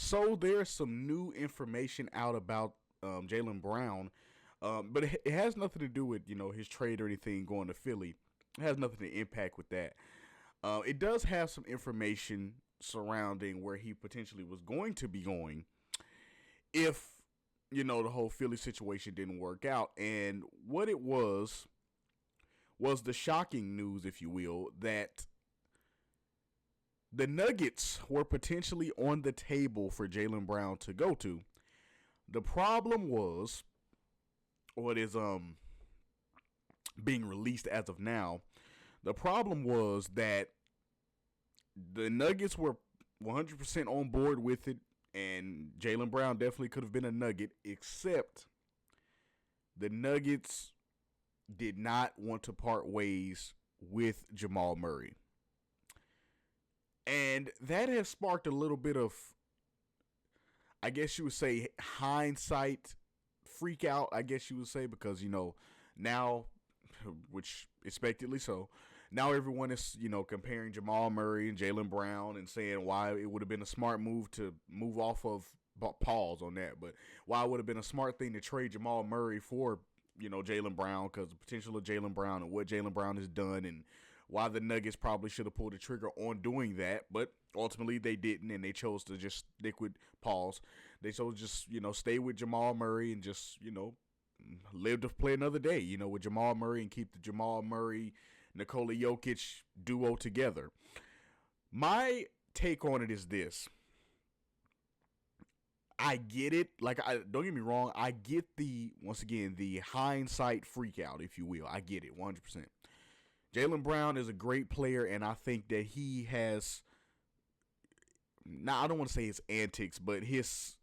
So there's some new information out about Jaylen Brown, but it has nothing to do with his trade or anything going to Philly. It has nothing to impact with that. It does have some information surrounding where he potentially was going to be going if the whole Philly situation didn't work out. And what it was the shocking news, if you will, that the Nuggets were potentially on the table for Jaylen Brown to go to. The problem was what is being released as of now. The problem was that the Nuggets were 100% on board with it, and Jaylen Brown definitely could have been a Nugget, except the Nuggets did not want to part ways with Jamal Murray. And that has sparked a little bit of, I guess you would say, hindsight freak out, I guess you would say, because, now, which expectedly so, now everyone is, comparing Jamal Murray and Jaylen Brown and saying why it would have been a smart move to move off of, pause on that, but why it would have been a smart thing to trade Jamal Murray for Jaylen Brown, because the potential of Jaylen Brown and what Jaylen Brown has done, and why the Nuggets probably should have pulled the trigger on doing that, but ultimately they didn't, and they chose to just stick with pause. They chose just stay with Jamal Murray and just live to play another day with Jamal Murray, and keep the Jamal Murray Nikola Jokic duo together. My take on it is this. I get it. Don't get me wrong. I get once again, the hindsight freak out, if you will. I get it 100%. Jaylen Brown is a great player, and I think that he has, now I don't want to say his antics, but his,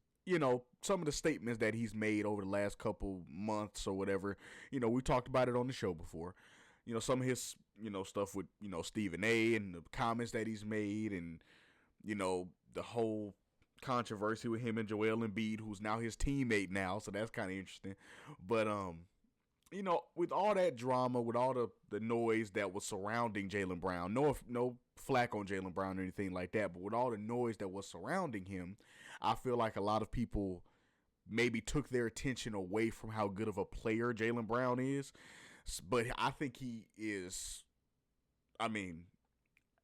some of the statements that he's made over the last couple months or whatever, we talked about it on the show before. Some of his, stuff with, Stephen A. and the comments that he's made, and, the whole controversy with him and Joel Embiid, who's now his teammate now, so that's kind of interesting. But with all that drama, with all the noise that was surrounding Jaylen Brown, no flack on Jaylen Brown or anything like that, but with all the noise that was surrounding him, I feel like a lot of people maybe took their attention away from how good of a player Jaylen Brown is. But I think he is,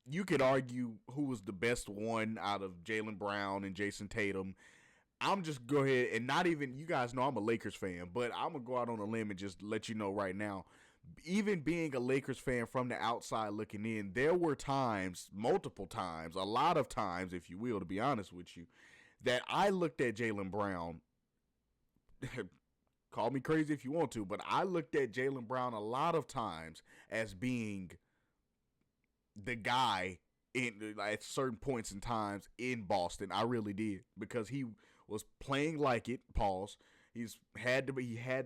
you could argue who was the best one out of Jaylen Brown and Jason Tatum. I'm just go ahead and not even, you guys know I'm a Lakers fan, but I'm going to go out on a limb and just let you know right now, even being a Lakers fan from the outside looking in, there were times, multiple times, a lot of times, if you will, to be honest with you, that I looked at Jaylen Brown, call me crazy if you want to, but I looked at Jaylen Brown a lot of times as being the guy at certain points in times in Boston. I really did, because he was playing like it. Pause. He had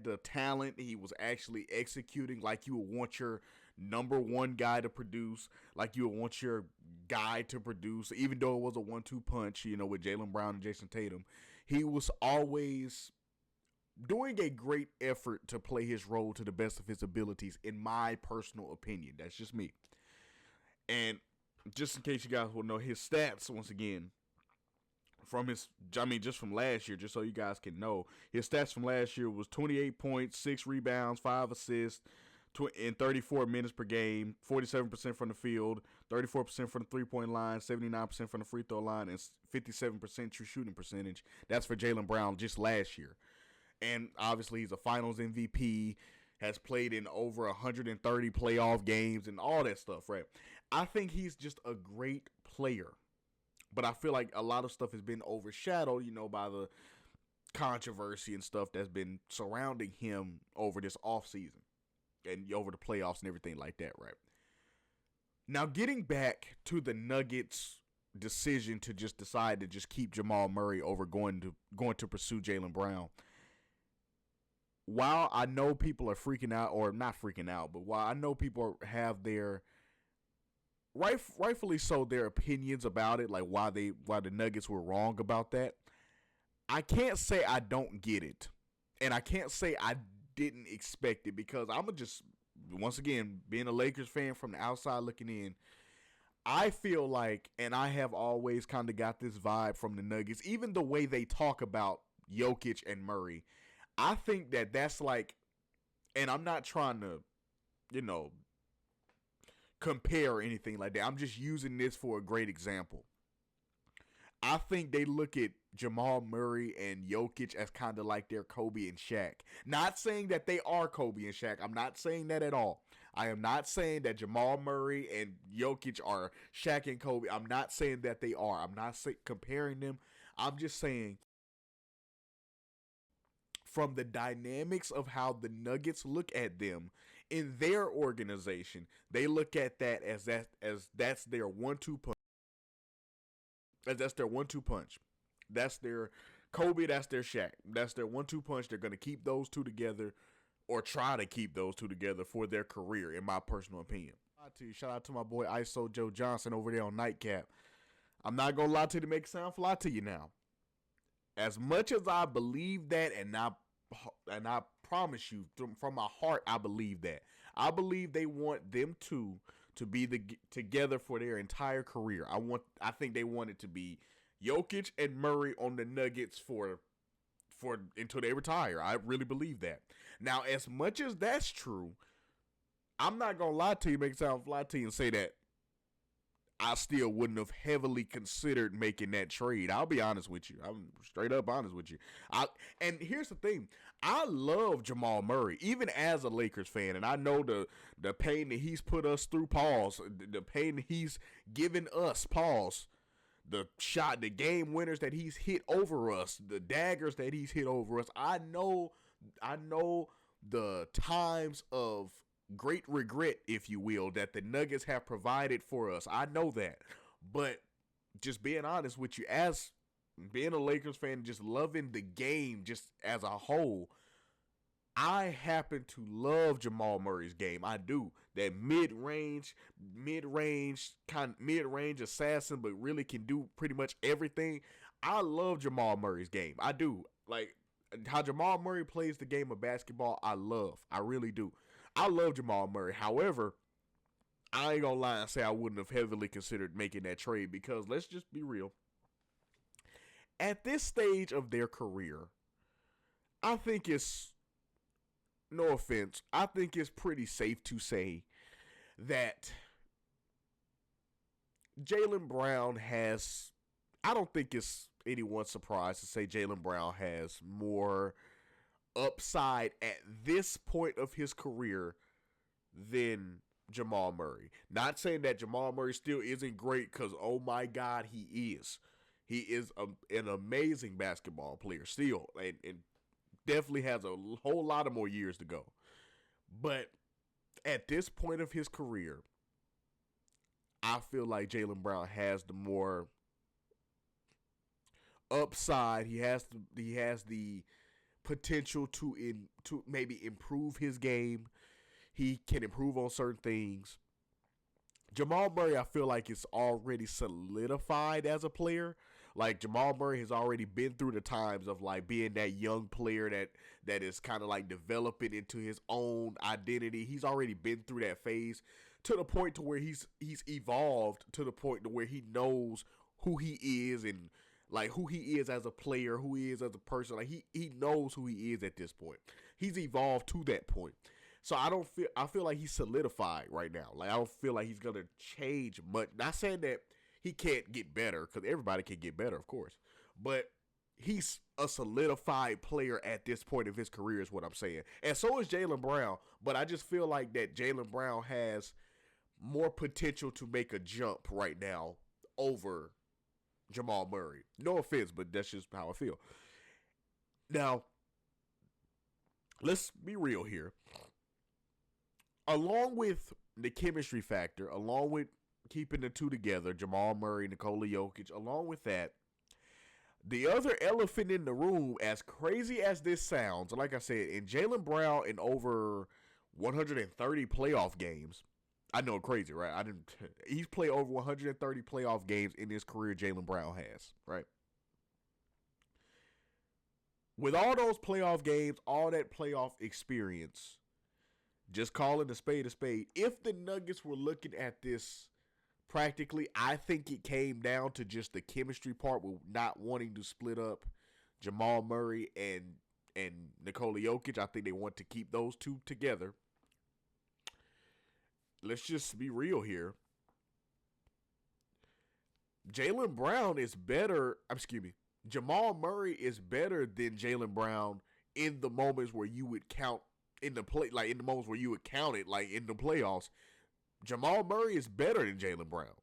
the talent. He was actually executing like you would want your number one guy to produce, like you would want your guy to produce. Even though it was a 1-2 punch, with Jaylen Brown and Jason Tatum, he was always doing a great effort to play his role to the best of his abilities, in my personal opinion. That's just me. And just in case you guys will know his stats, once again, just from last year, just so you guys can know, his stats from last year was 28 points, 6 rebounds, 5 assists, in 34 minutes per game, 47% from the field, 34% from the three-point line, 79% from the free throw line, and 57% true shooting percentage. That's for Jaylen Brown just last year. And obviously he's a finals MVP, has played in over 130 playoff games and all that stuff, right? I think he's just a great player. But I feel like a lot of stuff has been overshadowed, by the controversy and stuff that's been surrounding him over this offseason and over the playoffs and everything like that, right? Now, getting back to the Nuggets' decision to just decide to just keep Jamal Murray over going to pursue Jaylen Brown, while I know people are freaking out, or not freaking out, but while I know people have their rightfully so, their opinions about it, like why the Nuggets were wrong about that, I can't say I don't get it, and I can't say I didn't expect it, because I'm just, once again, being a Lakers fan from the outside looking in, I feel like, and I have always kind of got this vibe from the Nuggets, even the way they talk about Jokic and Murray. I think that that's like, and I'm not trying to, you know, compare or anything like that. I'm just using this for a great example. I think they look at Jamal Murray and Jokic as kind of like they're Kobe and Shaq. Not saying that they are Kobe and Shaq. I'm not saying that at all. I am not saying that Jamal Murray and Jokic are Shaq and Kobe. I'm not saying that they are. I'm not comparing them. I'm just saying from the dynamics of how the Nuggets look at them in their organization, they look at that as that's their 1-2 punch. That's their 1-2 punch. That's their Kobe. That's their Shaq. That's their 1-2 punch. They're gonna keep those two together, or try to keep those two together for their career, in my personal opinion. Shout out to my boy ISO Joe Johnson over there on Nightcap. I'm not gonna lie to you to make it sound fly to you now. As much as I believe that, and I promise you from my heart, I believe that. I believe they want them two to be together for their entire career. I think they want it to be Jokic and Murray on the Nuggets for until they retire. I really believe that. Now, as much as that's true, I'm not gonna lie to you, make it sound fly to you, and say that I still wouldn't have heavily considered making that trade. I'll be honest with you. I'm straight up honest with you. And here's the thing. I love Jamal Murray, even as a Lakers fan, and I know the pain that he's put us through, pause, the pain that he's given us, pause, the game winners that he's hit over us, the daggers that he's hit over us. I know the times of great regret, if you will, that the Nuggets have provided for us. I know that. But just being honest with you, as being a Lakers fan, just loving the game just as a whole, I happen to love Jamal Murray's game. I do. That mid-range assassin, but really can do pretty much everything. I love Jamal Murray's game. I do. Like, how Jamal Murray plays the game of basketball, I love. I really do. I love Jamal Murray. However, I ain't gonna lie and say I wouldn't have heavily considered making that trade, because let's just be real. At this stage of their career, I think it's, no offense, I think it's pretty safe to say that Jaylen Brown has, I don't think it's anyone's surprise to say Jaylen Brown has more upside at this point of his career than Jamal Murray. Not saying that Jamal Murray still isn't great, because oh my God, he is. He is an amazing basketball player still, and definitely has a whole lot of more years to go. But at this point of his career, I feel like Jaylen Brown has the more upside. He has the potential to maybe improve his game. He can improve on certain things. Jamal Murray, I feel like it's already solidified as a player. Like, Jamal Murray has already been through the times of like being that young player that is kind of like developing into his own identity. He's already been through that phase to the point to where he's evolved to the point to where he knows who he is, and like who he is as a player, who he is as a person. Like he knows who he is at this point. He's evolved to that point. So I feel like he's solidified right now. Like, I don't feel like he's gonna change much. Not saying that he can't get better, because everybody can get better, of course. But he's a solidified player at this point of his career, is what I'm saying. And so is Jaylen Brown. But I just feel like that Jaylen Brown has more potential to make a jump right now over Jamal Murray. No offense, but that's just how I feel. Now, let's be real here. Along with the chemistry factor, along with keeping the two together, Jamal Murray, Nikola Jokic, along with that, the other elephant in the room, as crazy as this sounds, like I said, in Jaylen Brown in over 130 playoff games. I know, crazy, right? He's played over 130 playoff games in his career, Jaylen Brown has, right? With all those playoff games, all that playoff experience, just calling a spade, if the Nuggets were looking at this practically. I think it came down to just the chemistry part with not wanting to split up Jamal Murray and Nikola Jokic. I think they want to keep those two together. Let's just be real here. Jaylen Brown is better. Excuse me. Jamal Murray is better than Jaylen Brown in the moments where you would count in the play, like in the moments where you would count it, like in the playoffs. Jamal Murray is better than Jaylen Brown.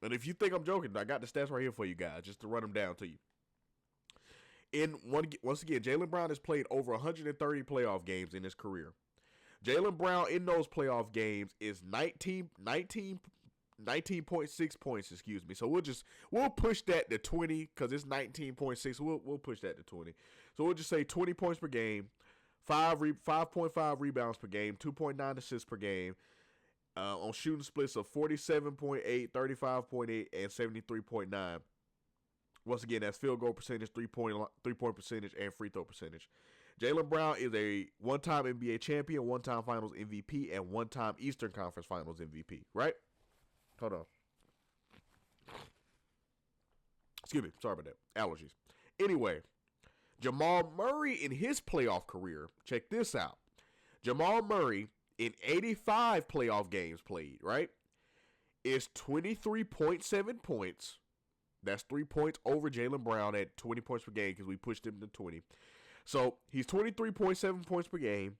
And if you think I'm joking, I got the stats right here for you guys, just to run them down to you. Once again, Jaylen Brown has played over 130 playoff games in his career. Jaylen Brown in those playoff games is 19.6 points, excuse me. So we'll push that to 20 because it's 19.6. We'll push that to 20. So we'll just say 20 points per game, 5.5 rebounds per game, 2.9 assists per game, on shooting splits of 47.8, 35.8, and 73.9. Once again, that's field goal percentage, three-point percentage, and free throw percentage. Jaylen Brown is a one-time NBA champion, one-time Finals MVP, and one-time Eastern Conference Finals MVP, right? Hold on. Excuse me. Sorry about that. Allergies. Anyway, Jamal Murray in his playoff career, check this out. Jamal Murray in 85 playoff games played, right, is 23.7 points. That's 3 points over Jaylen Brown at 20 points per game because we pushed him to 20. So he's 23.7 points per game,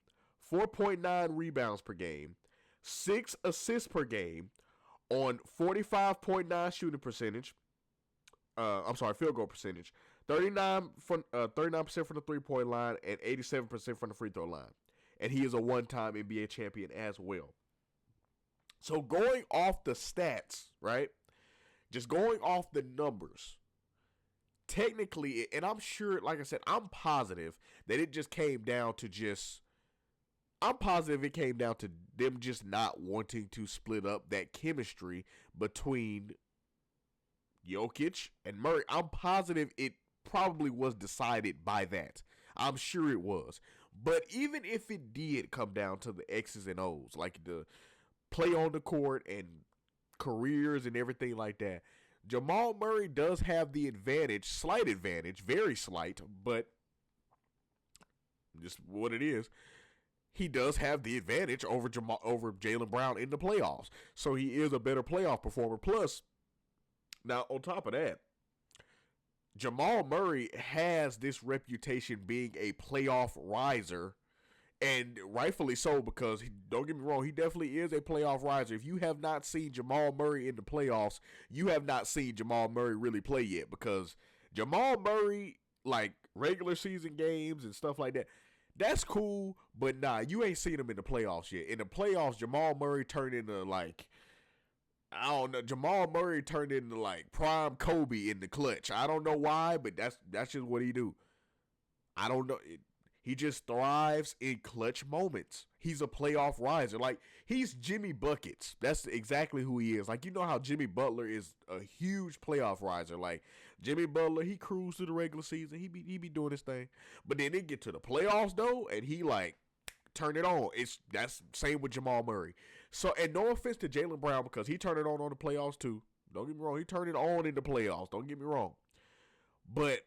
4.9 rebounds per game, 6 assists per game on 45.9 shooting percentage. Field goal percentage. 39% from the three-point line and 87% from the free throw line. And he is a one-time NBA champion as well. So going off the stats, right? Just going off the numbers, technically, and I'm sure, like I said, I'm positive that it just came down to I'm positive it came down to them just not wanting to split up that chemistry between Jokic and Murray. I'm positive it probably was decided by that. I'm sure it was. But even if it did come down to the X's and O's, like the play on the court and careers and everything like that, Jamal Murray does have the advantage, slight advantage, very slight, but just what it is. He does have the advantage over Jaylen Brown in the playoffs. So he is a better playoff performer. Plus, now on top of that, Jamal Murray has this reputation being a playoff riser. And rightfully so, because don't get me wrong, he definitely is a playoff riser. If you have not seen Jamal Murray in the playoffs, you have not seen Jamal Murray really play yet. Because Jamal Murray, like regular season games and stuff like that, that's cool. But nah, you ain't seen him in the playoffs yet. In the playoffs, Jamal Murray turned into Jamal Murray turned into like prime Kobe in the clutch. I don't know why, but that's just what he do. I don't know. He just thrives in clutch moments. He's a playoff riser. Like, he's Jimmy Buckets. That's exactly who he is. Like, you know how Jimmy Butler is a huge playoff riser. Like, Jimmy Butler, he cruised through the regular season. He be doing his thing. But then they get to the playoffs, though, and he, like, turn it on. That's same with Jamal Murray. So, and no offense to Jaylen Brown, because he turned it on the playoffs, too. Don't get me wrong. He turned it on in the playoffs. Don't get me wrong. But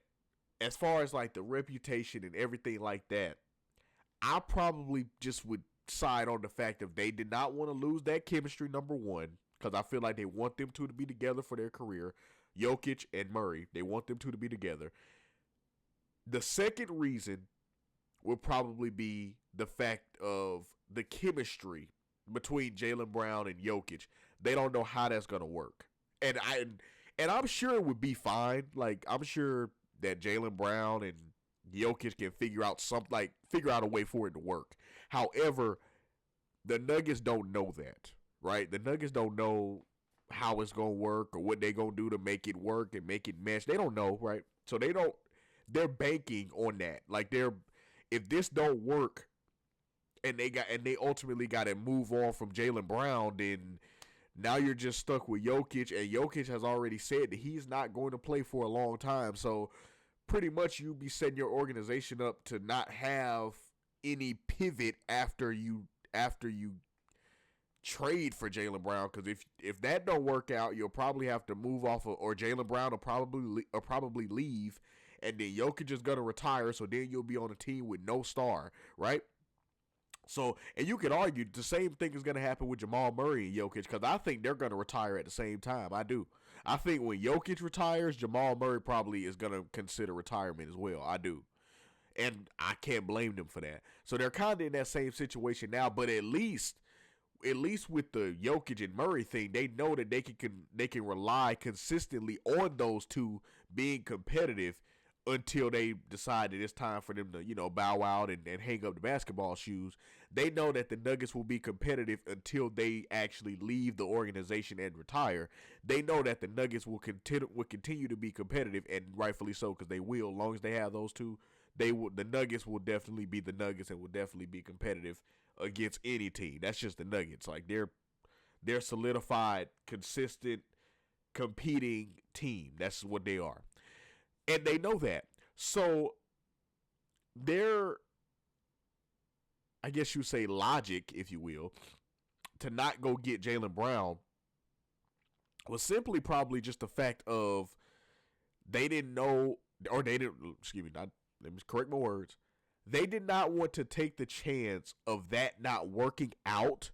as far as like the reputation and everything like that, I probably just would side on the fact that they did not want to lose that chemistry, number one, because I feel like they want them two to be together for their career. Jokic and Murray, they want them two to be together. The second reason would probably be the fact of the chemistry between Jaylen Brown and Jokic. They don't know how that's gonna work, and I'm sure it would be fine. Like, I'm sure that Jaylen Brown and Jokic can figure out a way for it to work. However, the Nuggets don't know that, right? The Nuggets don't know how it's going to work or what they're going to do to make it work and make it mesh. They don't know, right? So they're banking on that. Like, if this don't work and they ultimately got to move on from Jaylen Brown, then now you're just stuck with Jokic, and Jokic has already said that he's not going to play for a long time. So pretty much you'll be setting your organization up to not have any pivot after you trade for Jaylen Brown, because if that don't work out, you'll probably have to move off of, or Jaylen Brown will probably leave, and then Jokic is gonna retire. So then you'll be on a team with no star, right? So, and you could argue the same thing is going to happen with Jamal Murray and Jokic, because I think they're going to retire at the same time. I do. I think when Jokic retires, Jamal Murray probably is going to consider retirement as well. I do. And I can't blame them for that. So they're kind of in that same situation now, but at least with the Jokic and Murray thing, they know that they can rely consistently on those two being competitive until they decide that it's time for them to, bow out and hang up the basketball shoes. They know that the Nuggets will be competitive until they actually leave the organization and retire. They know that the Nuggets will continue to be competitive, and rightfully so, because they will. As long as they have those two, the Nuggets will definitely be the Nuggets and will definitely be competitive against any team. That's just the Nuggets. Like, they're solidified, consistent, competing team. That's what they are. And they know that. So their, I guess you say, logic, if you will, to not go get Jaylen Brown was simply probably just the fact of they didn't know, or they didn't, let me correct my words. They did not want to take the chance of that not working out.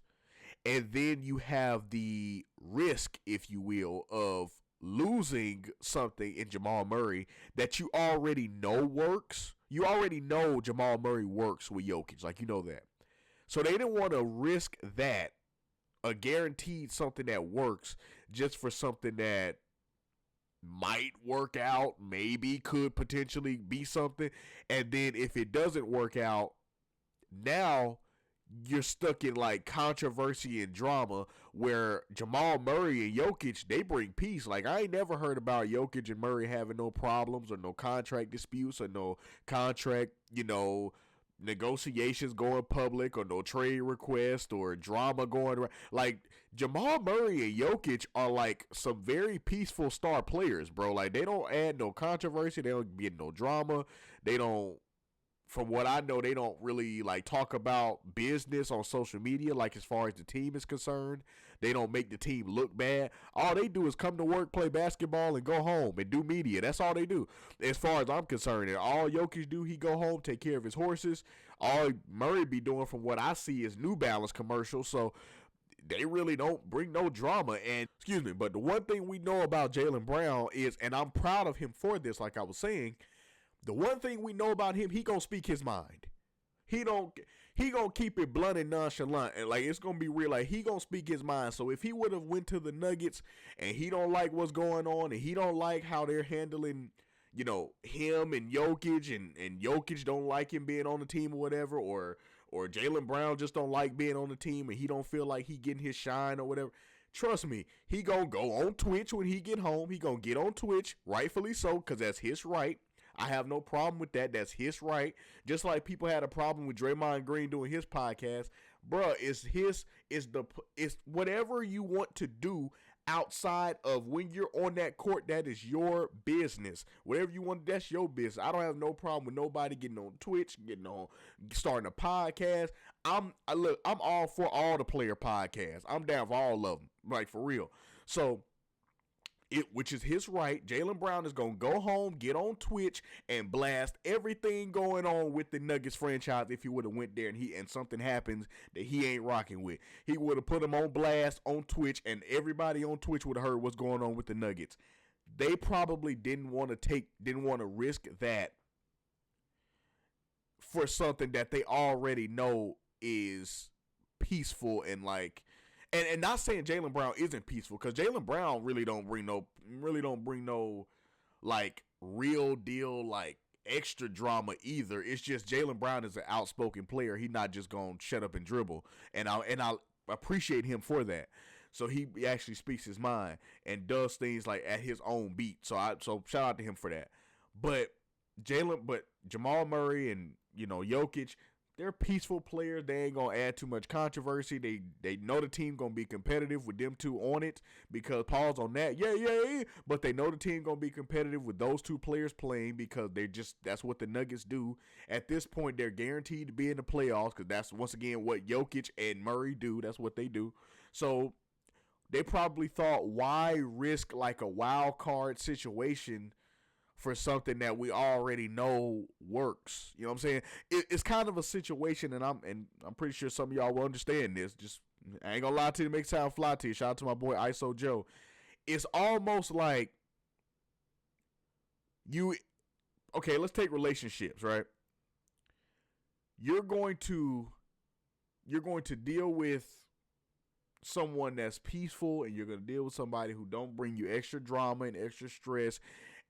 And then you have the risk, if you will, of losing something in Jamal Murray that you already know works. You already know Jamal Murray works with Jokic. Like, you know that. So they didn't want to risk that, a guaranteed something that works, just for something that might work out, maybe could potentially be something. And then if it doesn't work out, now you're stuck in like controversy and drama, where Jamal Murray and Jokic, they bring peace. Like, I ain't never heard about Jokic and Murray having no problems or no contract disputes or no contract, negotiations going public or no trade request or drama going around. Like, Jamal Murray and Jokic are like some very peaceful star players, bro. Like, they don't add no controversy. They don't get no drama. They don't, from what I know, they don't really like talk about business on social media, like as far as the team is concerned. They don't make the team look bad. All they do is come to work, play basketball, and go home and do media. That's all they do, as far as I'm concerned. And all Jokic do, he go home, take care of his horses. All Murray be doing, from what I see, is New Balance commercials. So they really don't bring no drama. And, but the one thing we know about Jaylen Brown is, and I'm proud of him for this, like I was saying, the one thing we know about him, he gonna speak his mind. He gonna keep it blunt and nonchalant, and like, it's gonna be real. Like, he gonna speak his mind. So if he would have went to the Nuggets and he don't like what's going on, and he don't like how they're handling, him and Jokic, and Jokic don't like him being on the team or whatever, or Jaylen Brown just don't like being on the team and he don't feel like he getting his shine or whatever. Trust me, he gonna go on Twitch when he get home. He gonna get on Twitch, rightfully so, because that's his right. I have no problem with that. That's his right. Just like people had a problem with Draymond Green doing his podcast. Bruh, it's whatever you want to do outside of when you're on that court. That is your business. Whatever you want, that's your business. I don't have no problem with nobody getting on Twitch, starting a podcast. I'm all for all the player podcasts. I'm down for all of them, like, for real. So, which is his right. Jaylen Brown is going to go home, get on Twitch, and blast everything going on with the Nuggets franchise. If he would have went there and something happens that he ain't rocking with, he would have put him on blast on Twitch, and everybody on Twitch would have heard what's going on with the Nuggets. They probably didn't want to risk that for something that they already know is peaceful and like. And not saying Jaylen Brown isn't peaceful, because Jaylen Brown really don't bring no like real deal like extra drama either. It's just Jaylen Brown is an outspoken player. He's not just gonna shut up and dribble, and I appreciate him for that. So he actually speaks his mind and does things like at his own beat. So shout out to him for that. But Jamal Murray and Jokic, they're peaceful players. They ain't gonna add too much controversy. They know the team gonna be competitive with them two on it, because pause on that. Yeah. But they know the team gonna be competitive with those two players playing, because that's what the Nuggets do. At this point, they're guaranteed to be in the playoffs, because that's once again what Jokic and Murray do. That's what they do. So they probably thought, why risk like a wild card situation for something that we already know works? You know what I'm saying? It's kind of a situation, and I'm pretty sure some of y'all will understand this. Just, I ain't gonna lie to you, make time fly to you. Shout out to my boy ISO Joe. It's almost like okay, let's take relationships, right? You're going to deal with someone that's peaceful, and you're going to deal with somebody who don't bring you extra drama and extra stress,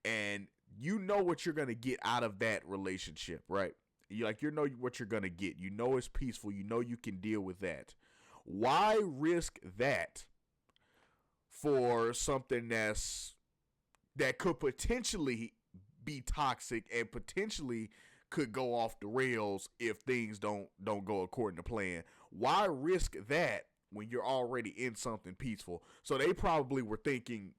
and you know what you're going to get out of that relationship, right? You know what you're going to get. You know it's peaceful. You know you can deal with that. Why risk that for something that could potentially be toxic and potentially could go off the rails if things don't go according to plan? Why risk that when you're already in something peaceful? So they probably were thinking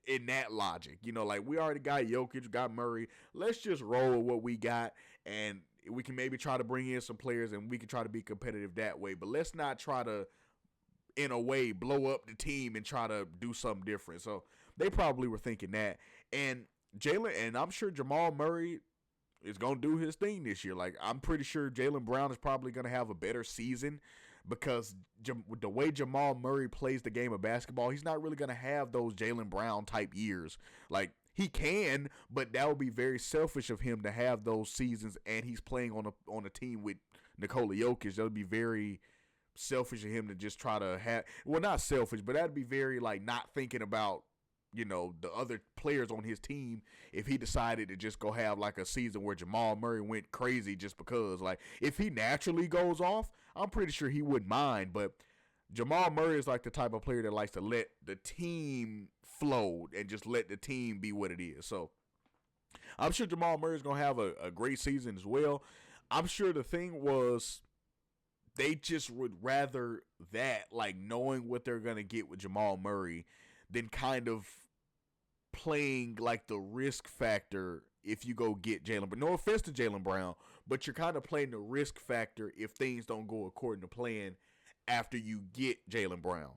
in that logic, like, we already got Jokic, got Murray. Let's just roll with what we got, and we can maybe try to bring in some players, and we can try to be competitive that way. But let's not try to, in a way, blow up the team and try to do something different. So they probably were thinking that. And I'm sure Jamal Murray is going to do his thing this year. Like, I'm pretty sure Jaylen Brown is probably going to have a better season, because the way Jamal Murray plays the game of basketball, he's not really going to have those Jaylen Brown type years. Like, he can, but that would be very selfish of him to have those seasons, and he's playing on a team with Nikola Jokic. That would be very selfish of him to just try to have, well, not selfish, but that'd be very, like, not thinking about, the other players on his team, if he decided to just go have like a season where Jamal Murray went crazy just because. Like, if he naturally goes off, I'm pretty sure he wouldn't mind. But Jamal Murray is like the type of player that likes to let the team flow and just let the team be what it is. So I'm sure Jamal Murray is going to have a great season as well. I'm sure the thing was, they just would rather that, like, knowing what they're going to get with Jamal Murray, than kind of playing like the risk factor if you go get Jaylen. But no offense to Jaylen Brown, but you're kind of playing the risk factor if things don't go according to plan after you get Jaylen Brown.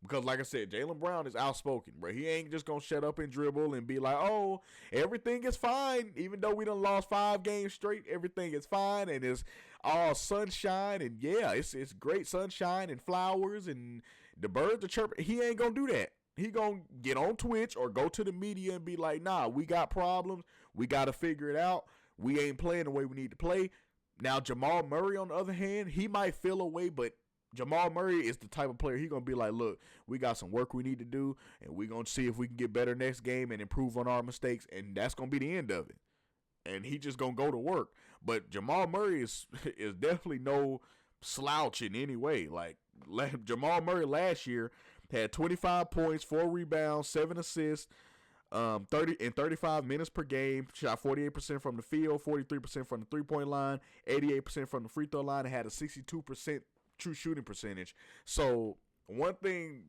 Because like I said, Jaylen Brown is outspoken, bro. He ain't just going to shut up and dribble and be like, oh, everything is fine. Even though we done lost 5 games straight, everything is fine and it's all sunshine. And yeah, it's great sunshine and flowers and the birds are chirping. He ain't going to do that. He gonna get on Twitch or go to the media and be like, nah, we got problems. We got to figure it out. We ain't playing the way we need to play. Now, Jamal Murray, on the other hand, he might feel away, but Jamal Murray is the type of player, he going to be like, look, we got some work we need to do, and we going to see if we can get better next game and improve on our mistakes, and that's going to be the end of it. And he just going to go to work. But Jamal Murray is definitely no slouch in any way. Like, Jamal Murray last year had 25 points, 4 rebounds, 7 assists, 35 minutes per game, shot 48% from the field, 43% from the three-point line, 88% from the free throw line, and had a 62% true shooting percentage. So one thing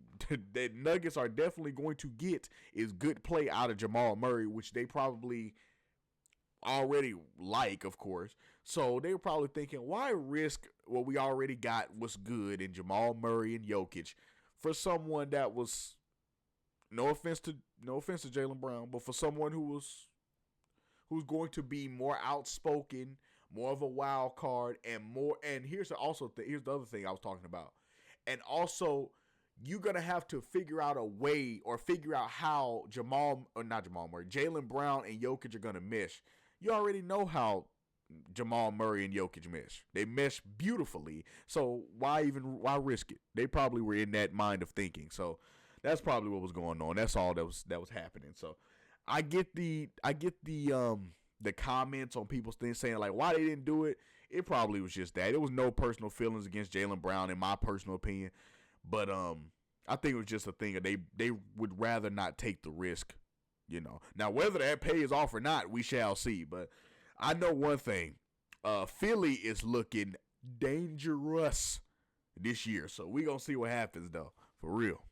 that Nuggets are definitely going to get is good play out of Jamal Murray, which they probably already like, of course. So they were probably thinking, why risk what we already got was good in Jamal Murray and Jokic for someone that was, no offense to Jaylen Brown, but for someone who's going to be more outspoken, more of a wild card, and more. And here's the other thing I was talking about. And also, you're gonna have to figure out a way or figure out how Jaylen Brown and Jokic are gonna mesh. You already know how Jamal Murray and Jokic mesh. They mesh beautifully. So why risk it? They probably were in that mind of thinking. So that's probably what was going on. That's all that was happening. So I get the comments on people's things saying like why they didn't do it. It probably was just that. It was no personal feelings against Jaylen Brown in my personal opinion. But I think it was just a thing of they would rather not take the risk, Now whether that pays off or not, we shall see. But I know one thing. Philly is looking dangerous this year. So we're going to see what happens, though. For real.